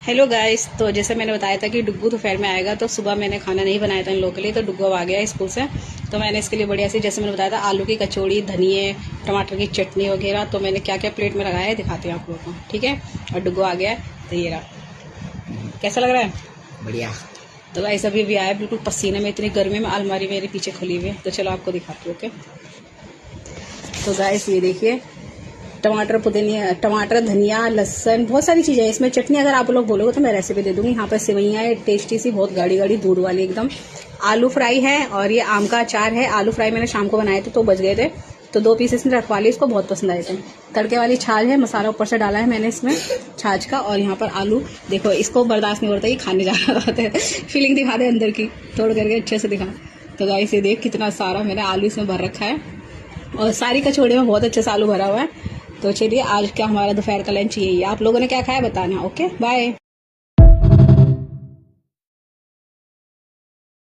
Hello guys. तो जैसे मैंने बताया था कि डुग्गू दोपहर में आएगा, तो सुबह मैंने खाना नहीं बनाया था इन लोगों के लिए। तो डुग्गू आ गया स्कूल से, तो मैंने इसके लिए बढ़िया सी, जैसे मैंने बताया था, आलू की कचौड़ी, धनिए, टमाटर की चटनी वगैरह। तो मैंने क्या क्या प्लेट में लगाया है दिखाती हूँ आप लोगों को, ठीक है। और डुग्गू आ गया है, तो ये रहा। कैसा लग रहा है? बढ़िया। तो गाइस अभी भी आया बिल्कुल पसीने में, इतनी गर्मी में। अलमारी मेरे पीछे खुली हुई है, तो चलो आपको दिखाती हूँ। ओके, तो गाइस ये देखिए, टमाटर, पुदीना, टमाटर, धनिया, लहसन, बहुत सारी चीज़ें हैं इसमें। चटनी अगर आप लोग बोलोगे तो मैं रेसिपी दे दूंगी। यहाँ पर सेवइयाँ है टेस्टी सी, बहुत गाढ़ी गाढ़ी दूध वाली एकदम। आलू फ्राई है, और ये आम का अचार है। आलू फ्राई मैंने शाम को बनाए थे तो बच गए थे, तो 2 पीसेस में रखवा ली, इसको बहुत पसंद आए थे। तड़के वाली छाछ है, मसाला ऊपर से डाला है मैंने इसमें छाछ का। और यहाँ पर आलू देखो, इसको बर्दाश्त नहीं होता, ये खाने जा रहा होता है। फीलिंग दिखा दे अंदर की, तोड़ करके अच्छे से दिखा। तो गाइस ये देख कितना सारा मैंने आलू इसमें भर रखा है, और सारी कचौड़ी में बहुत अच्छे से आलू भरा हुआ है। तो चलिए, आज क्या हमारा दोपहर का लंच यही है। आप लोगों ने क्या खाया बताना। Okay, bye.